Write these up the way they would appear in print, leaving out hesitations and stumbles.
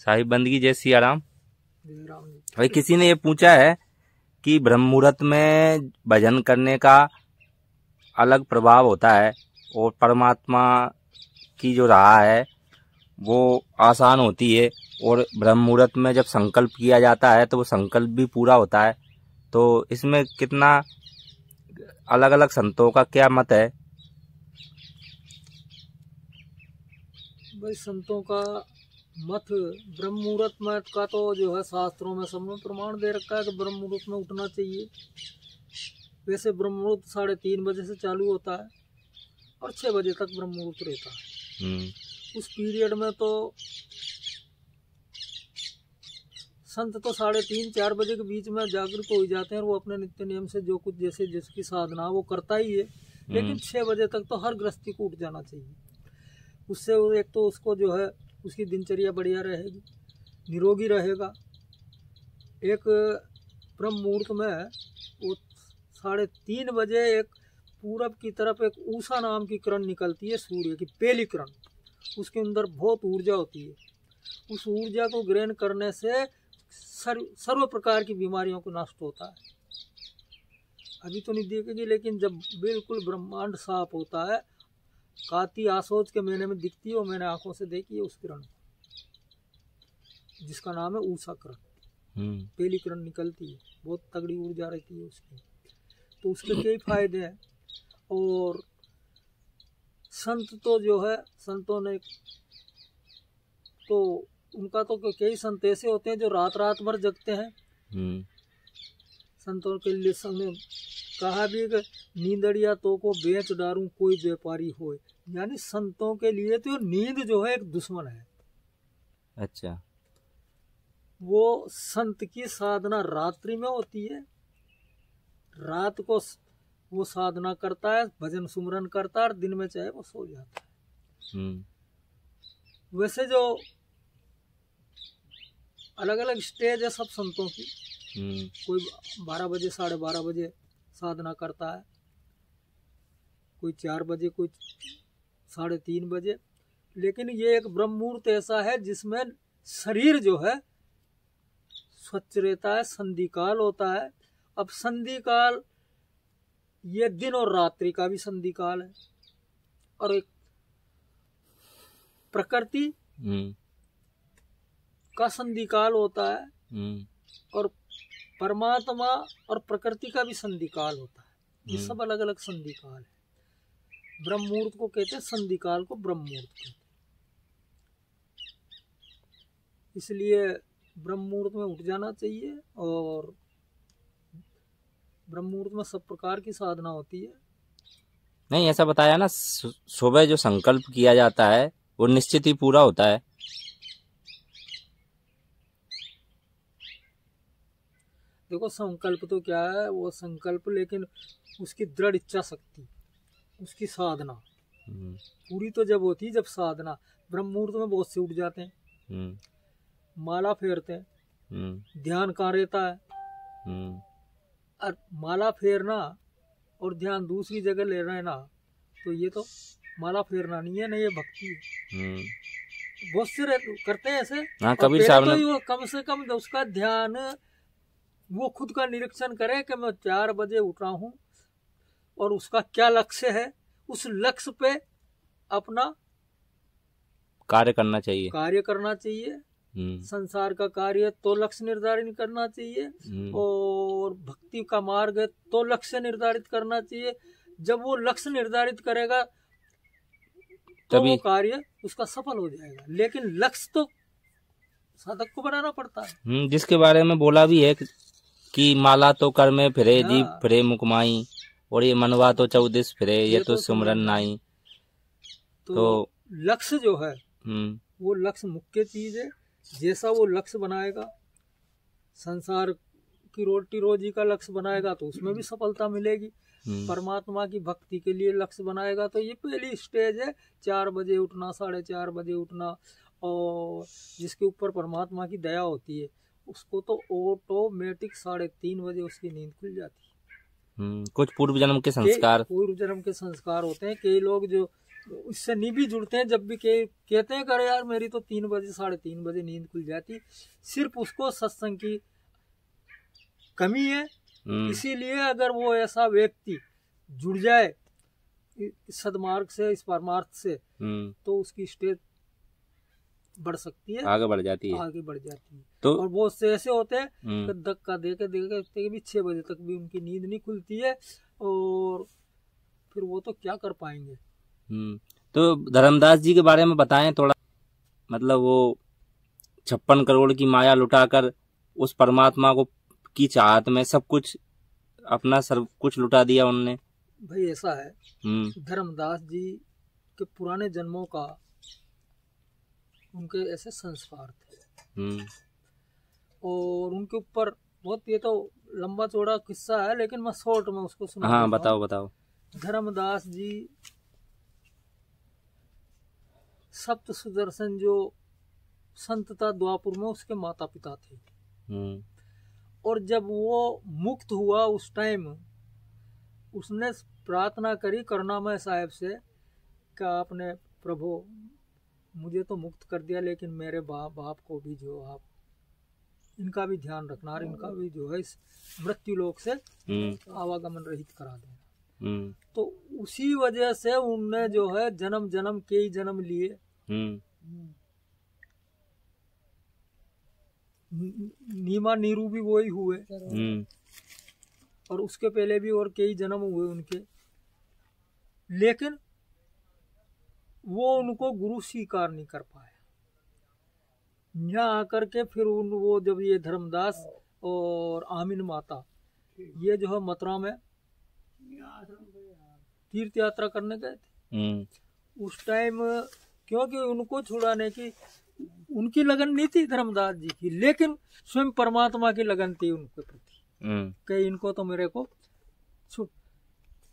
साहिब बंदगी जय सिया राम। भाई किसी ने ये पूछा है कि ब्रह्म मुहूर्त में भजन करने का अलग प्रभाव होता है और परमात्मा की जो राह है वो आसान होती है, और ब्रह्म मुहूर्त में जब संकल्प किया जाता है तो वो संकल्प भी पूरा होता है। तो इसमें कितना अलग अलग संतों का क्या मत है? भाई संतों का मत ब्रह्म मुहूर्त में का तो जो है शास्त्रों में सब में प्रमाण दे रखा है कि ब्रह्म मुहूर्त में उठना चाहिए। वैसे ब्रह्म मुहूर्त 3:30 बजे से चालू होता है और 6 बजे तक ब्रह्म मुहूर्त रहता है। उस पीरियड में तो संत तो 3:30-4 बजे के बीच में जागृत हो जाते हैं और वो अपने नित्य नियम से जो कुछ जैसे जिसकी साधना वो करता ही है। लेकिन 6 बजे तक तो हर गृहस्थी को उठ जाना चाहिए। उससे एक तो उसको जो है उसकी दिनचर्या बढ़िया रहेगी, निरोगी रहेगा। एक ब्रह्म मुहूर्त में वो 3:30 बजे एक पूरब की तरफ एक ऊषा नाम की किरण निकलती है, सूर्य की पहली किरण। उसके अंदर बहुत ऊर्जा होती है। उस ऊर्जा को ग्रहण करने से सर्व प्रकार की बीमारियों को नष्ट होता है। अभी तो नहीं देखेगी, लेकिन जब बिल्कुल ब्रह्मांड साफ होता है, काती आसोज के महीने में दिखती है, वो मैंने आंखों से देखी है उस किरण, जिसका नाम है ऊषा किरण। पहली किरण निकलती है, बहुत तगड़ी ऊर्जा रहती है उसकी। तो उसके कई फायदे हैं। और संत तो जो है संतों ने तो उनका तो कई संत ऐसे होते हैं जो रात रात भर जगते हैं। संतों के लिए समय कहा भी कि नींदड़िया तो को बेच डारूं कोई व्यापारी होए, यानी संतों के लिए तो नींद जो है एक दुश्मन है। अच्छा। वो संत की साधना रात्रि में होती है, रात को वो साधना करता है, भजन सुमरन करता है, और दिन में चाहे वो सो जाता है। वैसे जो अलग अलग स्टेज है सब संतों की, कोई 12 बजे 12:30 बजे साधना करता है, कोई 4 बजे, कोई 3:30 बजे। लेकिन ये एक ब्रह्म मुहूर्त ऐसा है जिसमें शरीर जो है स्वच्छ रहता है, संधिकाल होता है। अब संधिकाल ये दिन और रात्रि का भी संधिकाल है, और एक प्रकृति का संधिकाल होता है, और परमात्मा और प्रकृति का भी संधिकाल होता है। ये सब अलग अलग संधिकाल है। ब्रह्म मुहूर्त को कहते हैं, संधिकाल को ब्रह्म मुहूर्त कहते हैं। इसलिए ब्रह्म मुहूर्त में उठ जाना चाहिए। और ब्रह्म मुहूर्त में सब प्रकार की साधना होती है। नहीं, ऐसा बताया ना, सुबह जो संकल्प किया जाता है वो निश्चित ही पूरा होता है। देखो संकल्प तो क्या है, वो संकल्प, लेकिन उसकी दृढ़ इच्छा शक्ति, उसकी साधना पूरी तो जब होती है जब साधना। ब्रह्म मुहूर्त में बहुत से उठ जाते हैं, माला फेरते हैं, ध्यान कहाँ रहता है। और माला फेरना और ध्यान दूसरी जगह ले रहे ना, तो ये तो माला फेरना नहीं है ना, ये भक्ति है। बहुत से करते हैं ऐसे। कबीर साहब ने तो कम से कम उसका ध्यान वो खुद का निरीक्षण करे कि मैं 4 बजे उठ रहा हूँ और उसका क्या लक्ष्य है, उस लक्ष्य पे अपना कार्य करना चाहिए। संसार का कार्य तो लक्ष्य निर्धारित करना चाहिए, और भक्ति का मार्ग है तो लक्ष्य निर्धारित करना चाहिए। जब वो लक्ष्य निर्धारित करेगा तो वो कार्य उसका सफल हो जाएगा। लेकिन लक्ष्य तो साधक को बनाना पड़ता है। जिसके बारे में बोला भी है कि माला तो कर में फिरे, जीव फिरे मुकमाई, और ये मनवा तो 14 फिरे, ये तो सुमरन नाई। तो लक्ष्य जो है वो लक्ष्य मुख्य चीज है। जैसा वो लक्ष्य बनाएगा, संसार की रोटी रोजी का लक्ष्य बनाएगा तो उसमें भी सफलता मिलेगी। परमात्मा की भक्ति के लिए लक्ष्य बनाएगा तो ये पहली स्टेज है, 4 बजे उठना, 4:30 बजे उठना। और जिसके ऊपर परमात्मा की दया होती है उसको तो ऑटोमेटिक 3:30 बजे उसकी नींद खुल जाती है। कुछ पूर्व जन्म के संस्कार होते हैं। कई लोग जो इससे नहीं भी जुड़ते हैं, जब भी कहते हैं करे यार मेरी तो 3 बजे 3:30 बजे नींद खुल जाती, सिर्फ उसको सत्संग की कमी है। इसीलिए अगर वो ऐसा व्यक्ति जुड़ जाए इस सदमार्ग से, इस परमार्थ से, तो उसकी स्टेज बढ़ सकती है, आगे बढ़ जाती है। तो और बहुत से ऐसे होते हैं कि धक्का देके भी 6 बजे तक भी उनकी नींद नहीं खुलती है, और फिर वो तो क्या कर पाएंगे। तो धर्मदास जी के बारे में बताएं थोड़ा, मतलब वो 56 करोड़ की माया लुटाकर उस परमात्मा को की चाहत में सब कुछ अपना सब कुछ लुटा दिया उनने। भाई ऐसा है, धर्मदास जी के पुराने जन्मों का उनके ऐसे संस्कार थे, और उनके ऊपर बहुत, ये तो लंबा चौड़ा किस्सा है लेकिन मैं शॉर्ट में उसको सुना। हाँ बताओ। धर्मदास जी सप्त सुदर्शन जो संत था द्वापुर में, उसके माता पिता थे। और जब वो मुक्त हुआ उस टाइम उसने प्रार्थना करी करुणामय साहब से कि आपने प्रभु मुझे तो मुक्त कर दिया, लेकिन मेरे बाप को भी जो आप इनका भी ध्यान रखना, और इनका भी जो है इस मृत्यु लोक से आवागमन रहित करा देना। तो उसी वजह से उनने जो है जन्म जन्म के ही जन्म लिए, नीमा नीरू भी वही हुए, और उसके पहले भी और कई जन्म हुए उनके, लेकिन वो उनको गुरु स्वीकार नहीं कर पाया। यहाँ आकर के फिर वो जब ये धर्मदास और आमीन माता ये जो है मथुरा में तीर्थ यात्रा करने गए थे, उस टाइम क्योंकि उनको छुड़ाने की उनकी लगन नहीं थी धर्मदास जी की, लेकिन स्वयं परमात्मा की लगन थी उनके प्रति कि इनको तो मेरे को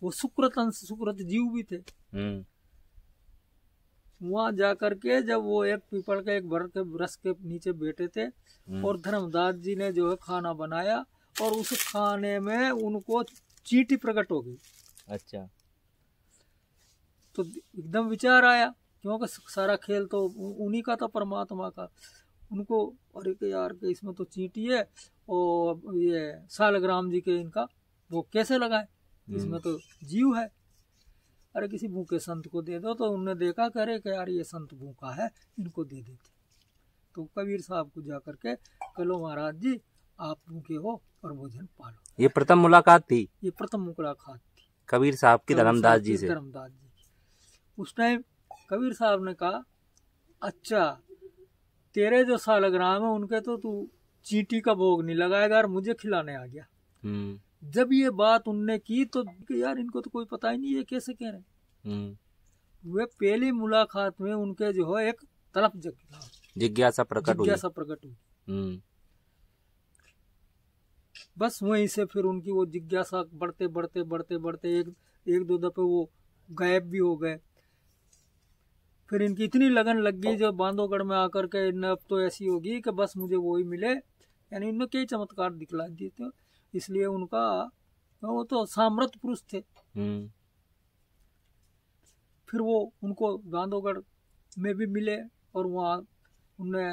वो सुकृत जीव भी थे। वहां जाकर के जब वो एक पीपल के एक वर के वृक्ष के नीचे बैठे थे, और धर्मदास जी ने जो है खाना बनाया, और उस खाने में उनको चींटी प्रकट हो गई। अच्छा। तो एकदम विचार आया, क्योंकि सारा खेल तो उन्हीं का था, परमात्मा का। उनको अरे के यार के इसमें तो चींटी है, और ये सालग्राम जी के इनका वो कैसे लगाए, इसमें तो जीव है, अरे किसी भूखे संत को दे दो। तो उन्होंने देखा करे कि यार ये संत भूखा है, इनको दे देते। तो कबीर साहब को जा करके कलो महाराज जी आप भूखे हो और भोजन पालो। ये प्रथम मुलाकात थी, ये प्रथम मुलाकात थी कबीर साहब की धर्मदास जी से। धर्मदास जी उस टाइम कबीर साहब ने कहा अच्छा तेरे जो सालग्राम है उनके तो तू चींटी का भोग नहीं लगाएगा और मुझे खिलाने आ गया। जब ये बात उनने की तो यार इनको तो कोई पता ही नहीं ये कैसे कह रहे। वे पहली मुलाकात में उनके जो है एक तलब जिज्ञासा प्रकट हुई। बस वहीं से फिर उनकी वो जिज्ञासा बढ़ते बढ़ते बढ़ते बढ़ते एक दो दफे वो गायब भी हो गए। फिर इनकी इतनी लगन लग गई जो बांधवगढ़ में आकर के अब तो ऐसी होगी कि बस मुझे वो ही मिले, यानी इनमें कई चमत्कार दिखला दिए थे, इसलिए उनका वो तो सामर्थ पुरुष थे। फिर वो उनको बांधवगढ़ में भी मिले और वहाँ उनने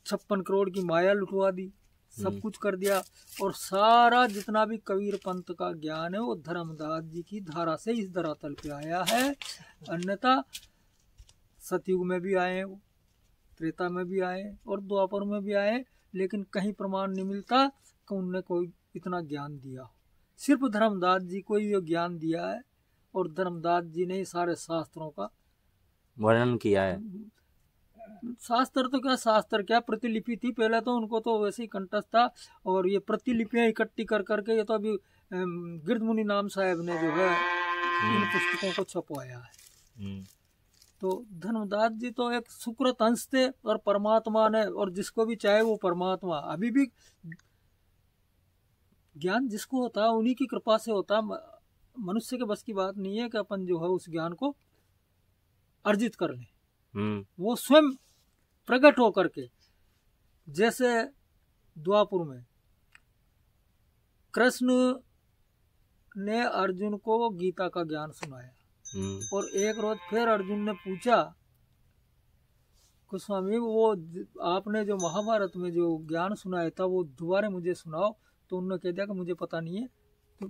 56 करोड़ की माया लुटवा दी, सब कुछ कर दिया। और सारा जितना भी कबीर पंथ का ज्ञान है वो धर्मदास जी की धारा से इस धरातल पे आया है। अन्यथा सतयुग में भी आए, त्रेता में भी आए और द्वापर में भी आए, लेकिन कहीं प्रमाण नहीं मिलता कि उनने कोई इतना ज्ञान दिया। सिर्फ धर्मदास जी को ही ये ज्ञान दिया है, और धर्मदास जी ने सारे शास्त्रों का वर्णन किया है। शास्त्र तो क्या, शास्त्र क्या, प्रतिलिपि थी पहले तो उनको तो वैसे ही कंठस्थ था, और ये प्रतिलिपियां इकट्ठी कर करके ये तो अभी गिरधमुनि नाम साहब ने जो है इन पुस्तकों को छपवाया है। तो धर्मदास जी तो एक सुकृत अंश थे, और परमात्मा ने, और जिसको भी चाहे वो परमात्मा अभी भी ज्ञान जिसको होता है उन्हीं की कृपा से होता है। मनुष्य के बस की बात नहीं है कि अपन जो है उस ज्ञान को अर्जित कर लें। वो स्वयं प्रकट होकर के, जैसे द्वापुर में कृष्ण ने अर्जुन को गीता का ज्ञान सुनाया। और एक रोज फिर अर्जुन ने पूछा कि स्वामी वो आपने जो महाभारत में जो ज्ञान सुनाया था वो दोबारा मुझे सुनाओ। तो उन्होंने कह दिया कि मुझे पता नहीं है तो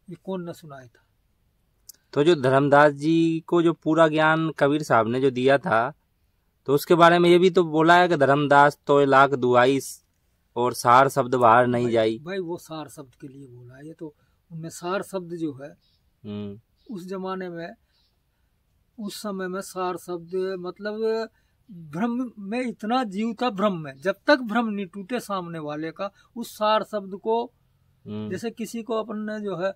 ये कौन ने सुनाया था। तो जो धर्मदास जी को जो पूरा ज्ञान कबीर साहब ने जो दिया था, तो उसके बारे में ये भी तो बोला है कि धर्मदास तो लाख दुआई और सार शब्द बाहर नहीं जाई। भाई वो सार शब्द के लिए बोला है। ये तो उनमें सार शब्द जो है उस जमाने में, उस समय में सार शब्द मतलब भ्रम में इतना जीव था। भ्रम में जब तक भ्रम नहीं टूटे सामने वाले का, उस सार शब्द को जैसे किसी को अपन ने जो है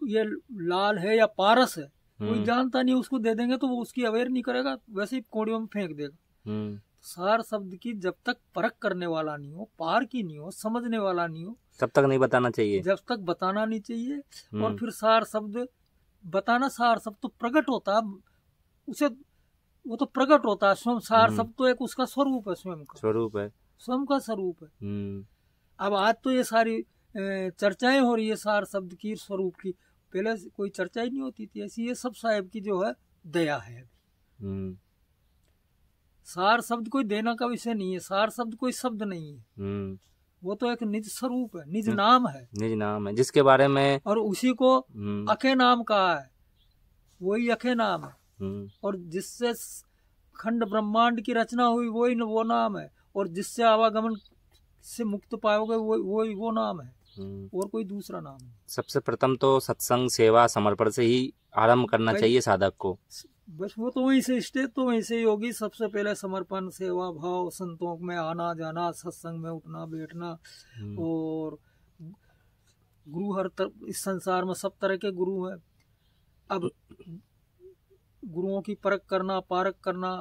ये लाल है या पारस है कोई जानता नहीं, उसको दे देंगे तो वो उसकी अवेयर नहीं करेगा, वैसे ही कोड़ियों में फेंक देगा। सार शब्द की जब तक परख करने वाला नहीं हो, पार की नहीं हो, समझने वाला नहीं हो, तब तक नहीं बताना चाहिए। जब तक बताना नहीं चाहिए। और फिर सार शब्द बताना, सार शब्द तो प्रकट होता है, उसे वो तो प्रकट होता है स्वयं। सार शब्द तो एक उसका स्वरूप है, स्वयं का स्वरूप है, स्वयं का स्वरूप है। अब आज तो ये सारी चर्चाएं हो रही है सार शब्द की, स्वरूप की। पहले कोई चर्चा ही नहीं होती थी ऐसी। ये सब साहेब की जो है दया है अभी। सार शब्द कोई देना का विषय नहीं है, सार शब्द कोई शब्द नहीं है, वो तो एक निज स्वरूप है, निज नाम है, निज नाम है जिसके बारे में, और उसी को अखे नाम कहा है, वही अखे नाम है। और जिससे खंड ब्रह्मांड की रचना हुई वही वो नाम है, और जिससे आवागमन से मुक्त पाओगे वही वो नाम है, और कोई दूसरा नाम नहीं। सबसे प्रथम तो सत्संग सेवा समर्पण से ही आरंभ करना चाहिए साधक को। बस वो तो वहीं से स्टेज तो वहीं से होगी। सबसे पहले समर्पण, सेवा भाव, संतों में आना जाना, सत्संग में उठना बैठना। और गुरु हर इस संसार में सब तरह के गुरु हैं। अब गुरुओं की परख करना, पारख करना,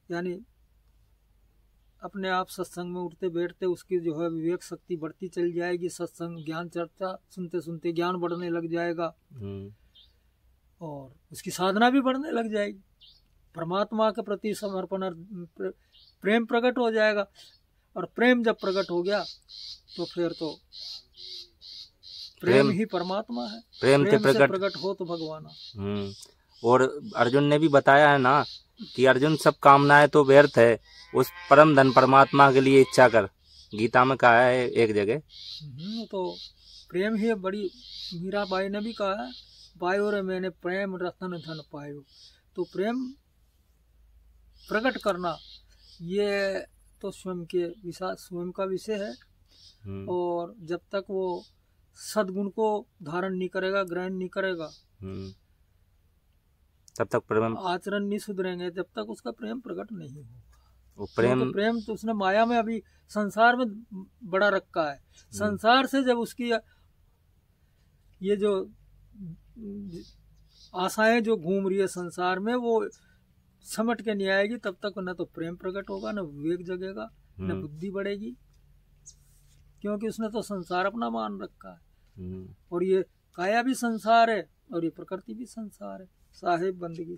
यानी अपने आप सत्संग में उठते बैठते उसकी जो है विवेक शक्ति बढ़ती चली जाएगी। सत्संग ज्ञान चर्चा सुनते सुनते ज्ञान बढ़ने लग जाएगा, और उसकी साधना भी बढ़ने लग जाएगी। परमात्मा के प्रति समर्पण, प्रेम प्रकट हो जाएगा। और प्रेम जब प्रकट हो गया तो फिर तो प्रेम ही परमात्मा है। प्रेम से प्रकट हो तो भगवान। और अर्जुन ने भी बताया है ना कि अर्जुन सब कामनाएं तो व्यर्थ है, उस परम धन परमात्मा के लिए इच्छा कर। गीता में कहा है एक जगह। तो प्रेम ही बड़ी, मीराबाई ने भी कहा है, पायो रे मैंने प्रेम रतन धन पायो। तो प्रेम प्रकट करना ये तो स्वयं का विषय है। और जब तक वो सद्गुण को धारण नहीं करेगा, ग्रहण नहीं करेगा, तब तक प्रेम आचरण नहीं सुधरेंगे, जब तक उसका प्रेम प्रकट नहीं होगा। प्रेम तो उसने माया में अभी संसार में बड़ा रखा है। संसार से जब उसकी ये जो आशाएं जो घूम रही है संसार में, वो समट के नहीं आएगी, तब तक न तो प्रेम प्रकट होगा, न विवेक जगेगा, न बुद्धि बढ़ेगी। क्योंकि उसने तो संसार अपना मान रखा है। और ये काया भी संसार है और ये प्रकृति भी संसार है। साहिब बंदगी।